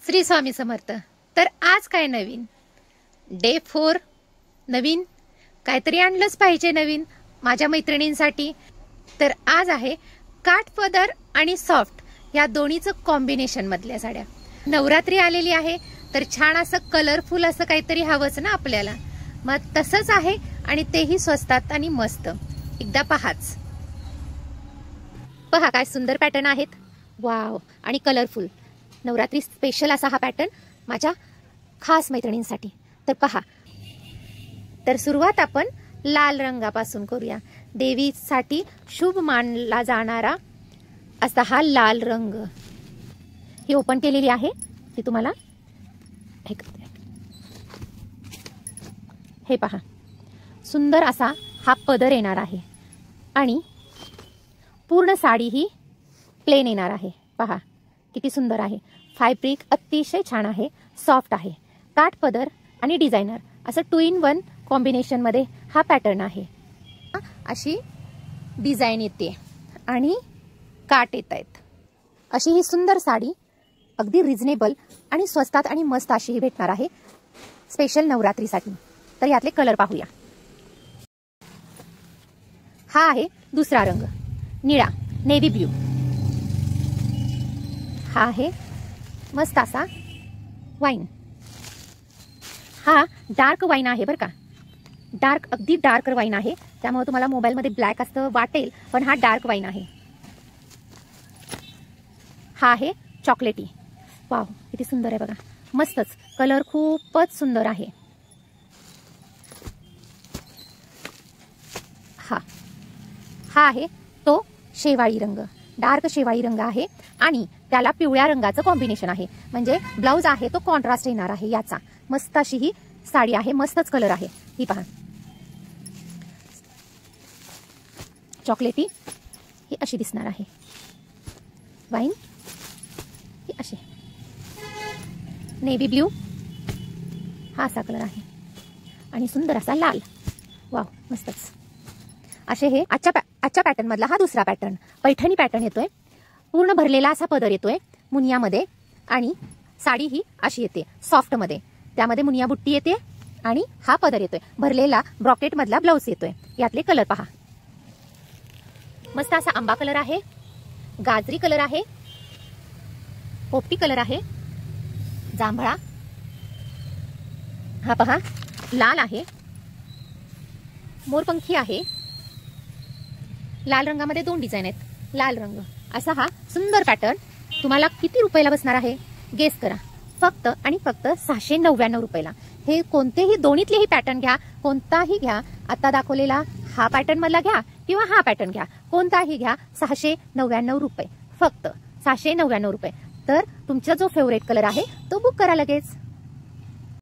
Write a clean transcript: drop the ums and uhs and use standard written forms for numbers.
श्री स्वामी समर्थ। तर आज काय नवीन डे 4 नवीन काहीतरी आणलंच पाहिजे नवीन माझ्या मैत्रिणींसाठी। तर आज आहे काठपदर आणि सॉफ्ट या दोन्हीचं कॉम्बिनेशन मधल्या साड्या। नवरात्री आलेली आहे तर छान असं कलरफुल असं काहीतरी हवंच ना आपल्याला, मग तसंच आहे आणि तेही स्वस्तात आणि मस्त। एकदा पहाच, पहा काय सुंदर पॅटर्न आहेत, वाव आणि कलरफुल। नवरात्री स्पेशल असा हा पॅटर्न माझ्या खास मैत्रिणींसाठी। तर पहा, तर सुरुवात आपण लाल रंगापासून करूया। देवीसाठी शुभ मानला जाणारा असा हा लाल रंग। ही ओपन केलेली आहे, ती तुम्हाला हे पहा, सुंदर असा हा पदर येणार आहे आणि पूर्ण साडी ही प्लेन येणार आहे। पहा किती सुंदर आहे, फॅब्रिक अतिशय छान आहे, सॉफ्ट आहे। काठ पदर आणि डिझायनर असं 2 in 1 कॉम्बिनेशन मध्ये हा पॅटर्न आहे। अशी डिझाइन येते आणि काठ येत आहेत। अशी ही सुंदर साडी अगदी रिझनेबल आणि स्वस्तात आणि मस्त अशी ही भेटणार आहे स्पेशल नवरात्रीसाठी। तर यातले कलर पाहूया। हा आहे दुसरा रंग, निळा नेव्ही ब्लू। हा आहे मस्त असा वाईन, हा डार्क वाईन आहे बरं का, डार्क अगदी डार्क वाईन आहे, त्यामुळे तुम्हाला मोबाईल मध्ये ब्लॅक असं वाटेल पण हा डार्क वाईन आहे। हा आहे चॉकलेटी, वाव किती सुंदर आहे बघा, मस्तच कलर खूपच सुंदर आहे। हा आहे तो शेवाळी रंग, डार्क शेवाळी रंग आहे आणि त्याला पिवळ्या रंगाचं कॉम्बिनेशन आहे, म्हणजे ब्लाउज आहे तो कॉन्ट्रास्ट येणार आहे याचा। मस्त अशी ही साडी आहे, मस्तच कलर आहे। ही पहा चॉकलेटी, ही अशी दिसणार आहे, वाईन ही अशी, नेव्ही ब्ल्यू हा असा कलर आहे आणि सुंदर असा लाल, वाव मस्तच। असे हे आजच्या पॅटर्न मधला हा दुसरा पॅटर्न, पैठणी पॅटर्न येतोय। पूर्ण भरलेला असा पदर येतोय मुनियामध्ये आणि साडी ही अशी येते सॉफ्ट मध्ये, त्यामध्ये मुनिया बुट्टी येते आणि हा पदर येतोय भरलेला, ब्रॉकेट मधला ब्लाउज येतोय। यातले कलर पहा, मस्त असा आंबा कलर आहे, गाजरी कलर आहे, पोपटी कलर आहे, जांभळा, हा पहा लाल आहे, मोरपंखी आहे। लाल रंगामध्ये 2 डिझाइन आहेत, लाल रंग असा हा सुंदर पॅटर्न। तुम्हाला किती रुपयाला बसणार आहे गेस करा, फक्त आणि फक्त 699 रुपयाला। हे कोणतेही दोन्हीतलेही पॅटर्न घ्या, कोणताही घ्या, आता दाखवलेला हा पॅटर्न मधला घ्या किंवा हा पॅटर्न घ्या, कोणताही घ्या, 699 रुपये, फक्त 699 रुपये। तर तुमचा जो फेवरेट कलर आहे तो बुक करा लगेच।